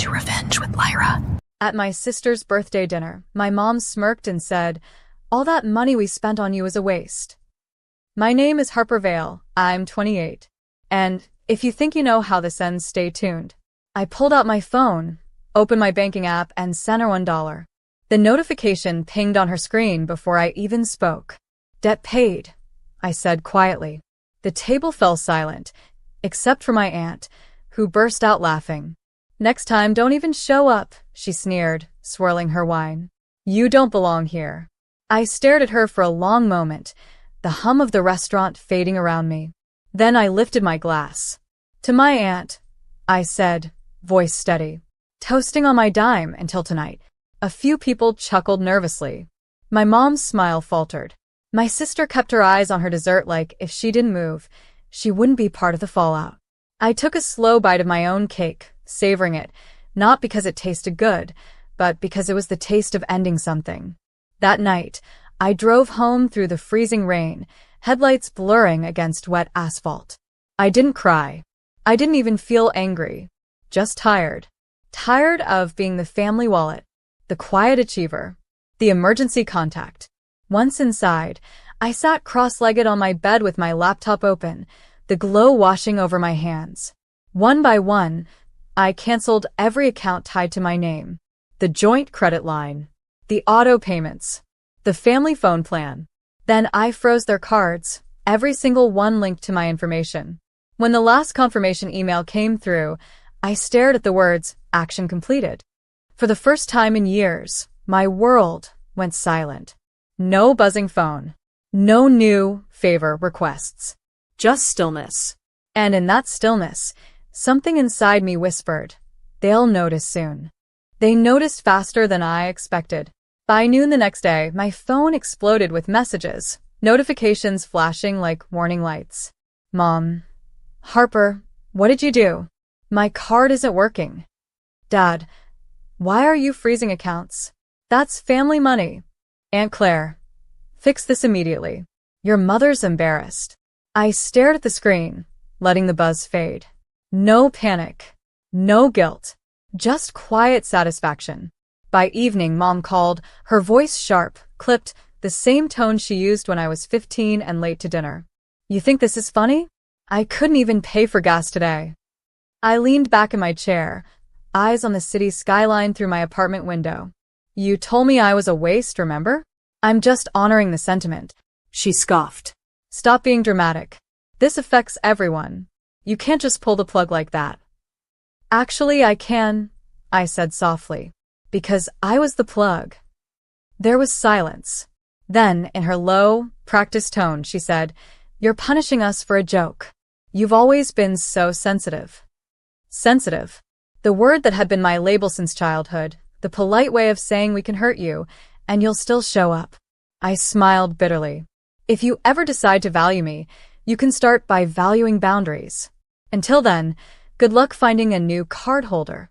to revenge with Lyra. At my sister's birthday dinner, my mom smirked and said, "All that money we spent on you is a waste." My name is Harper Vale. I'm 28. And if you think you know how this ends, stay tuned. I pulled out my phone, opened my banking app, and sent her $1. The notification pinged on her screen before I even spoke. "Debt paid," I said quietly. The table fell silent, except for my aunt, who burst out laughing. "Next time, don't even show up," she sneered, swirling her wine. "You don't belong here." I stared at her for a long moment, the hum of the restaurant fading around me. Then I lifted my glass. "To my aunt," I said, voice steady. "Toasting on my dime until tonight." A few people chuckled nervously. My mom's smile faltered. My sister kept her eyes on her dessert like if she didn't move, she wouldn't be part of the fallout. I took a slow bite of my own cake, savoring it, not because it tasted good, but because it was the taste of ending something. That night, I drove home through the freezing rain, headlights blurring against wet asphalt. I didn't cry. I didn't even feel angry. Just tired. Tired of being the family wallet, the quiet achiever, the emergency contact. Once inside, I sat cross-legged on my bed with my laptop open, the glow washing over my hands. One by one, I canceled every account tied to my name. The joint credit line, the auto payments, the family phone plan. Then I froze their cards, every single one linked to my information. When the last confirmation email came through, I stared at the words, "Action completed." For the first time in years, my world went silent. No buzzing phone. No new favor requests. Just stillness. And in that stillness, something inside me whispered, "They'll notice soon." They noticed faster than I expected. By noon the next day, my phone exploded with messages, notifications flashing like warning lights. "Mom. Harper, what did you do? My card isn't working." "Dad, why are you freezing accounts? That's family money." "Aunt Claire, fix this immediately. Your mother's embarrassed." I stared at the screen, letting the buzz fade. No panic. No guilt. Just quiet satisfaction. By evening, Mom called, her voice sharp, clipped, the same tone she used when I was 15 and late to dinner. "You think this is funny? I couldn't even pay for gas today." I leaned back in my chair, eyes on the city skyline through my apartment window. "You told me I was a waste, remember? I'm just honoring the sentiment." She scoffed. "Stop being dramatic. This affects everyone. You can't just pull the plug like that." "Actually, I can," I said softly, "because I was the plug." There was silence. Then, in her low, practiced tone, she said, "You're punishing us for a joke. You've always been so sensitive." Sensitive. The word that had been my label since childhood, the polite way of saying we can hurt you, and you'll still show up. I smiled bitterly. "If you ever decide to value me, you can start by valuing boundaries. Until then, good luck finding a new card holder."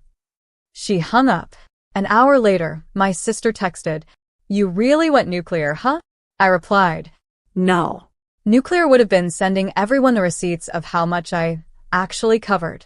She hung up. An hour later, my sister texted, "You really went nuclear, huh?" I replied, "No." Nuclear would have been sending everyone the receipts of how much I actually covered.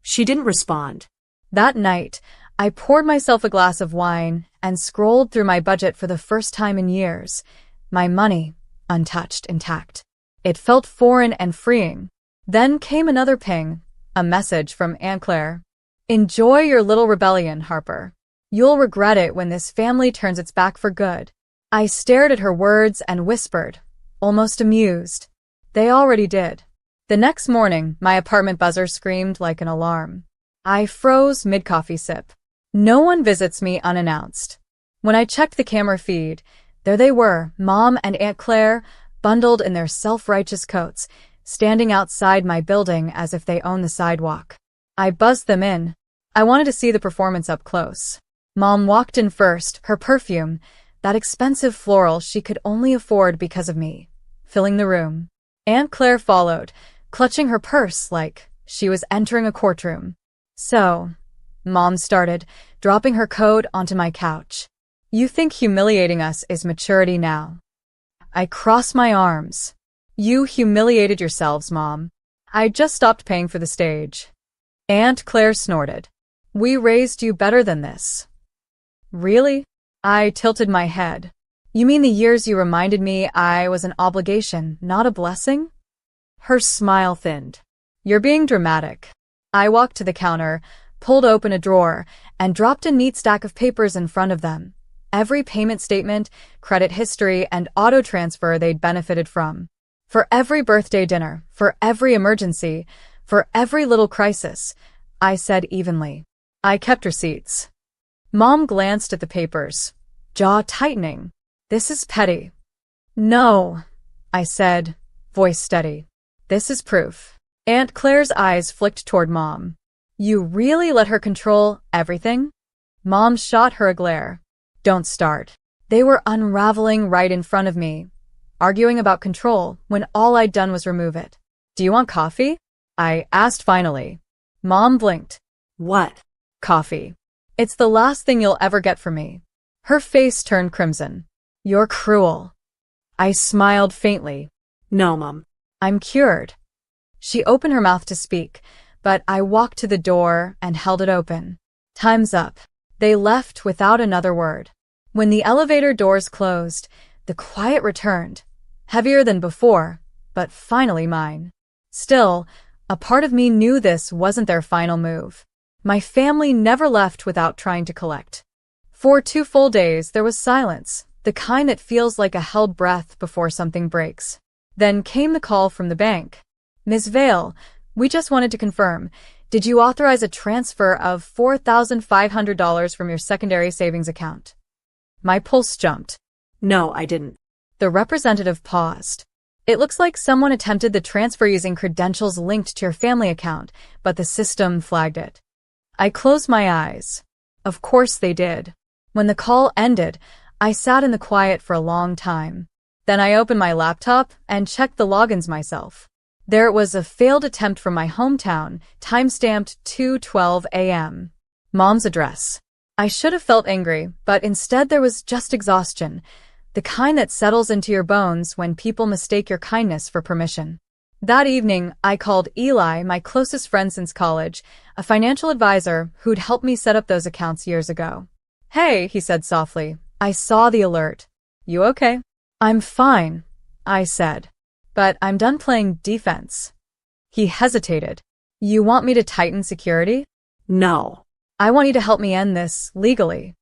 She didn't respond. That night, I poured myself a glass of wine and scrolled through my budget for the first time in years. My money, untouched, intact. It felt foreign and freeing. Then came another ping, a message from Aunt Claire. "Enjoy your little rebellion, Harper. You'll regret it when this family turns its back for good." I stared at her words and whispered, almost amused, "They already did." The next morning, my apartment buzzer screamed like an alarm. I froze mid-coffee sip. No one visits me unannounced. When I checked the camera feed, there they were, Mom and Aunt Claire, bundled in their self-righteous coats, standing outside my building as if they owned the sidewalk. I buzzed them in. I wanted to see the performance up close. Mom walked in first, her perfume, that expensive floral she could only afford because of me, filling the room. Aunt Claire followed, clutching her purse like she was entering a courtroom. "So," Mom started, dropping her coat onto my couch, "you think humiliating us is maturity now?" I crossed my arms. "You humiliated yourselves, Mom. I just stopped paying for the stage." Aunt Claire snorted. We raised you better than this. Really? I tilted my head. You mean the years you reminded me I was an obligation, not a blessing? Her smile thinned. You're being dramatic. I walked to the counter, pulled open a drawer, and dropped a neat stack of papers in front of them. Every payment statement, credit history, and auto transfer they'd benefited from. For every birthday dinner, for every emergency, for every little crisis, I said evenly. I kept receipts. Mom glanced at the papers, jaw tightening. This is petty. No, I said, voice steady. This is proof. Aunt Claire's eyes flicked toward Mom. You really let her control everything? Mom shot her a glare. Don't start. They were unraveling right in front of me, arguing about control when all I'd done was remove it. Do you want coffee? I asked finally. Mom blinked. What? Coffee. It's the last thing you'll ever get from me. Her face turned crimson. You're cruel. I smiled faintly. No, Mom. I'm cured. She opened her mouth to speak, but I walked to the door and held it open. Time's up. They left without another word. When the elevator doors closed, the quiet returned, heavier than before, but finally mine. Still, a part of me knew this wasn't their final move. My family never left without trying to collect. For 2 full days, there was silence, the kind that feels like a held breath before something breaks. Then came the call from the bank. Ms. Vale, we just wanted to confirm, did you authorize a transfer of $4,500 from your secondary savings account? My pulse jumped. No, I didn't. The representative paused. It looks like someone attempted the transfer using credentials linked to your family account, but the system flagged it. I closed my eyes. Of course they did. When the call ended, I sat in the quiet for a long time. Then I opened my laptop and checked the logins myself. There was a failed attempt from my hometown, time-stamped 2:12 a.m. Mom's address. I should have felt angry, but instead there was just exhaustion, the kind that settles into your bones when people mistake your kindness for permission. That evening, I called Eli, my closest friend since college, a financial advisor who'd helped me set up those accounts years ago. Hey, he said softly. I saw the alert. You okay? I'm fine, I said. But I'm done playing defense. He hesitated. You want me to tighten security? No. I want you to help me end this legally.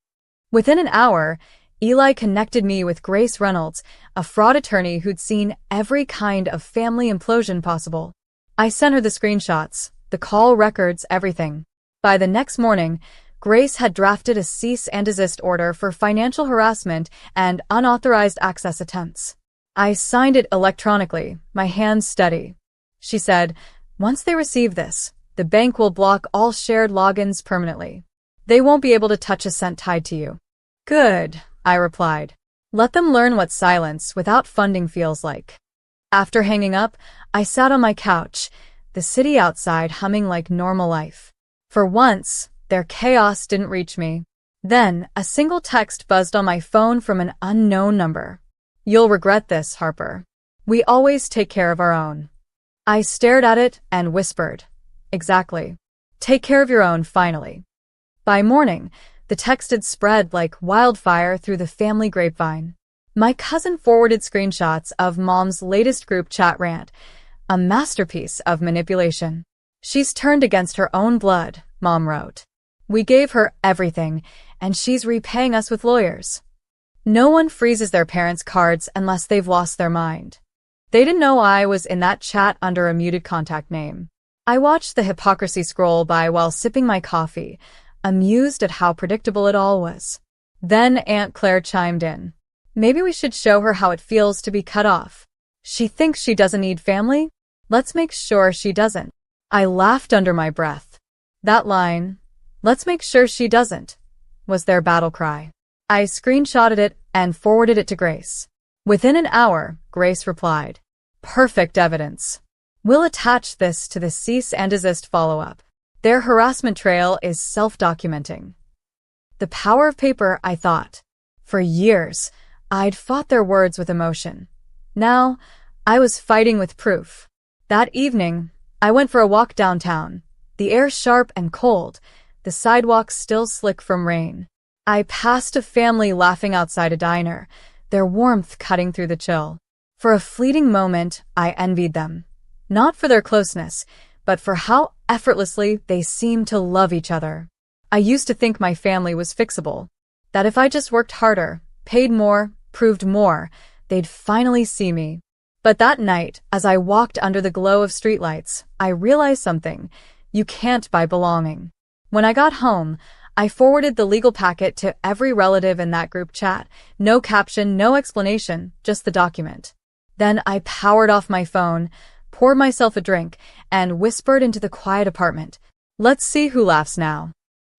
Within an hour, Eli connected me with Grace Reynolds, a fraud attorney who'd seen every kind of family implosion possible. I sent her the screenshots, the call records, everything. By the next morning, Grace had drafted a cease and desist order for financial harassment and unauthorized access attempts. I signed it electronically, my hands steady. She said, once they receive this, the bank will block all shared logins permanently. They won't be able to touch a cent tied to you. Good, I replied. Let them learn what silence without funding feels like. After hanging up, I sat on my couch, the city outside humming like normal life. For once, their chaos didn't reach me. Then, a single text buzzed on my phone from an unknown number. You'll regret this, Harper. We always take care of our own. I stared at it and whispered. Exactly. Take care of your own, finally. By morning, the text had spread like wildfire through the family grapevine. My cousin forwarded screenshots of Mom's latest group chat rant, a masterpiece of manipulation. She's turned against her own blood, Mom wrote. We gave her everything, and she's repaying us with lawyers. No one freezes their parents' cards unless they've lost their mind. They didn't know I was in that chat under a muted contact name. I watched the hypocrisy scroll by while sipping my coffee, amused at how predictable it all was. Then Aunt Claire chimed in. Maybe we should show her how it feels to be cut off. She thinks she doesn't need family? Let's make sure she doesn't. I laughed under my breath. That line, let's make sure she doesn't, was their battle cry. I screenshotted it and forwarded it to Grace. Within an hour, Grace replied. Perfect evidence. We'll attach this to the cease and desist follow-up. Their harassment trail is self-documenting. The power of paper, I thought. For years, I'd fought their words with emotion. Now, I was fighting with proof. That evening, I went for a walk downtown, the air sharp and cold, the sidewalks still slick from rain. I passed a family laughing outside a diner, their warmth cutting through the chill. For a fleeting moment, I envied them. Not for their closeness, but for how effortlessly they seemed to love each other. I used to think my family was fixable, that if I just worked harder, paid more, proved more, they'd finally see me. But that night, as I walked under the glow of streetlights, I realized something. You can't buy belonging. When I got home, I forwarded the legal packet to every relative in that group chat. No caption, no explanation, just the document. Then I powered off my phone, poured myself a drink, and whispered into the quiet apartment, "Let's see who laughs now."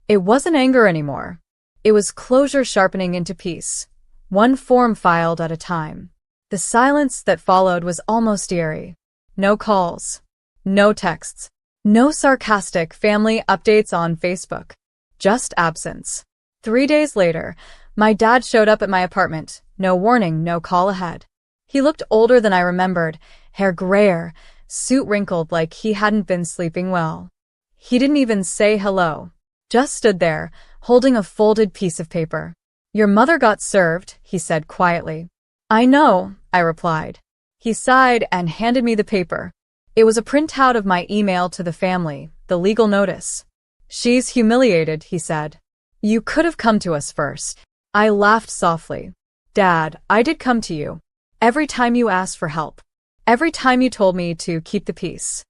It wasn't anger anymore. It was closure sharpening into peace, one form filed at a time. The silence that followed was almost eerie. No calls, no texts, no sarcastic family updates on Facebook. Just absence. 3 days later, my dad showed up at my apartment. No warning, no call ahead. He looked older than I remembered, hair grayer, suit wrinkled like he hadn't been sleeping well. He didn't even say hello. Just stood there, holding a folded piece of paper. "Your mother got served," he said quietly. "I know," I replied. He sighed and handed me the paper. It was a printout of my email to the family, the legal notice. "She's humiliated," he said. "You could have come to us first." I laughed softly. "Dad, I did come to you. Every time you asked for help. Every time you told me to keep the peace.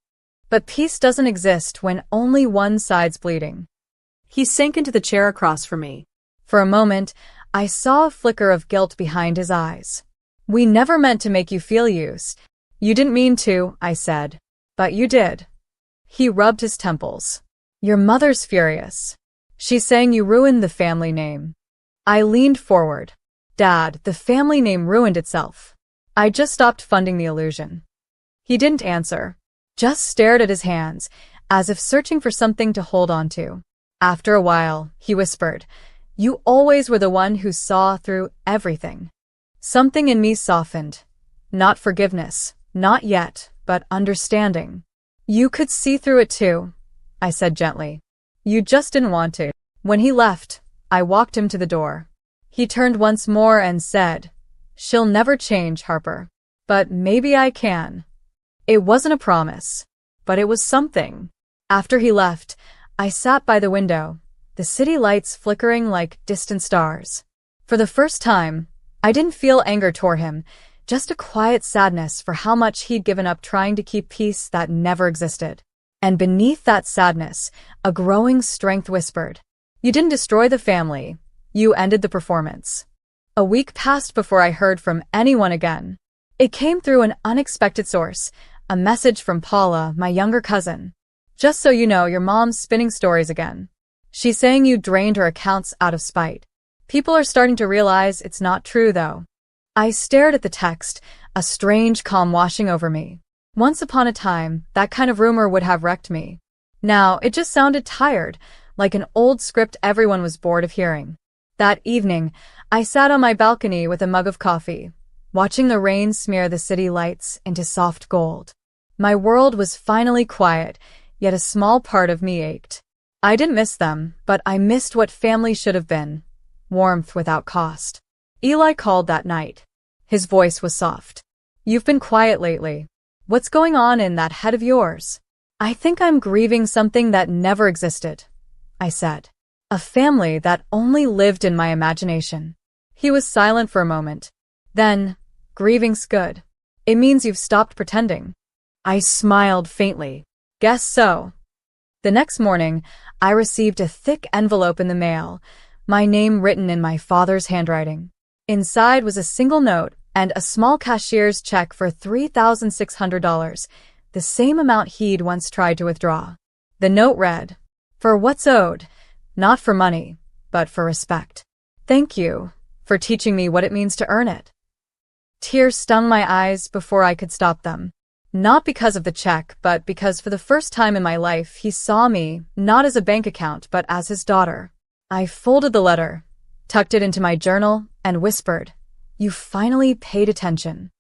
But peace doesn't exist when only one side's bleeding." He sank into the chair across from me. For a moment, I saw a flicker of guilt behind his eyes. "We never meant to make you feel used." "You didn't mean to," I said. "But you did." He rubbed his temples. "Your mother's furious. She's saying you ruined the family name." I leaned forward. "Dad, the family name ruined itself. I just stopped funding the illusion." He didn't answer, just stared at his hands, as if searching for something to hold on to. After a while, he whispered, "You always were the one who saw through everything." Something in me softened. Not forgiveness, not yet, but understanding. "You could see through it too," I said gently. "You just didn't want to." When he left, I walked him to the door. He turned once more and said, "She'll never change, Harper. But maybe I can." It wasn't a promise, but it was something. After he left, I sat by the window, the city lights flickering like distant stars. For the first time, I didn't feel anger toward him, just a quiet sadness for how much he'd given up trying to keep peace that never existed. And beneath that sadness, a growing strength whispered, "You didn't destroy the family. You ended the performance." A week passed before I heard from anyone again. It came through an unexpected source, a message from Paula, my younger cousin. "Just so you know, your mom's spinning stories again. She's saying you drained her accounts out of spite. People are starting to realize it's not true, though." I stared at the text, a strange calm washing over me. Once upon a time, that kind of rumor would have wrecked me. Now, it just sounded tired, like an old script everyone was bored of hearing. That evening, I sat on my balcony with a mug of coffee, watching the rain smear the city lights into soft gold. My world was finally quiet, yet a small part of me ached. I didn't miss them, but I missed what family should have been. Warmth without cost. Eli called that night. His voice was soft. "You've been quiet lately. What's going on in that head of yours?" "I think I'm grieving something that never existed," I said. "A family that only lived in my imagination." He was silent for a moment. Then, "Grieving's good. It means you've stopped pretending." I smiled faintly. "Guess so." The next morning, I received a thick envelope in the mail, my name written in my father's handwriting. Inside was a single note and a small cashier's check for $3,600, the same amount he'd once tried to withdraw. The note read, "For what's owed, not for money, but for respect. Thank you for teaching me what it means to earn it." Tears stung my eyes before I could stop them. Not because of the check, but because for the first time in my life he saw me, not as a bank account, but as his daughter. I folded the letter, tucked it into my journal, and whispered, "You finally paid attention."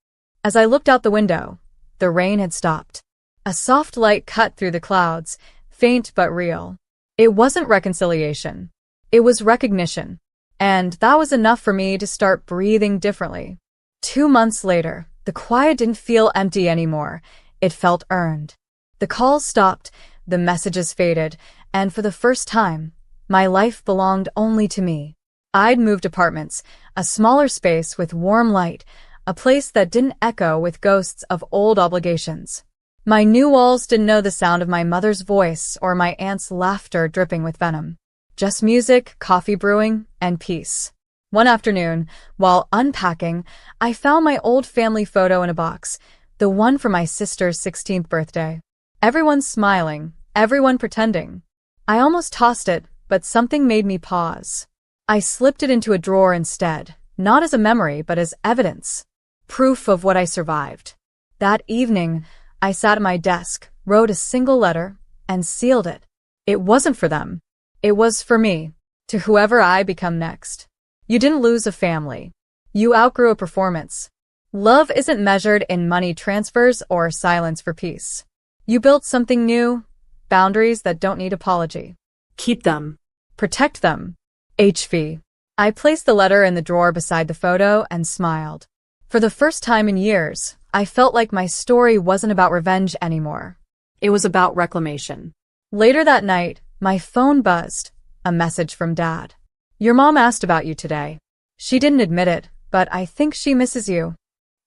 As I looked out the window, the rain had stopped. A soft light cut through the clouds, faint but real. It wasn't reconciliation. It was recognition. And that was enough for me to start breathing differently. 2 months later, the quiet didn't feel empty anymore. It felt earned. The calls stopped, the messages faded, and for the first time, my life belonged only to me. I'd moved apartments, a smaller space with warm light, a place that didn't echo with ghosts of old obligations. My new walls didn't know the sound of my mother's voice or my aunt's laughter dripping with venom. Just music, coffee brewing, and peace. One afternoon, while unpacking, I found my old family photo in a box, the one from my sister's 16th birthday. Everyone smiling, everyone pretending. I almost tossed it, but something made me pause. I slipped it into a drawer instead, not as a memory but as evidence. Proof of what I survived. That evening, I sat at my desk, wrote a single letter, and sealed it. It wasn't for them. It was for me, to whoever I become next. You didn't lose a family. You outgrew a performance. Love isn't measured in money transfers or silence for peace. You built something new, boundaries that don't need apology. Keep them. Protect them. HV. I placed the letter in the drawer beside the photo and smiled. For the first time in years, I felt like my story wasn't about revenge anymore. It was about reclamation. Later that night, my phone buzzed. A message from Dad. Your mom asked about you today. She didn't admit it, but I think she misses you.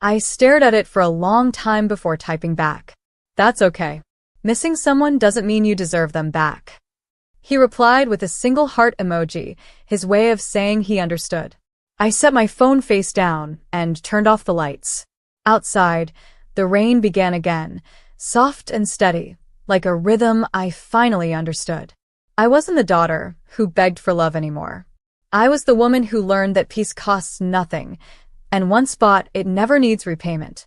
I stared at it for a long time before typing back. That's okay. Missing someone doesn't mean you deserve them back. He replied with a single heart emoji, his way of saying he understood. I set my phone face down and turned off the lights. Outside, the rain began again, soft and steady, like a rhythm I finally understood. I wasn't the daughter who begged for love anymore. I was the woman who learned that peace costs nothing, and once bought, it never needs repayment.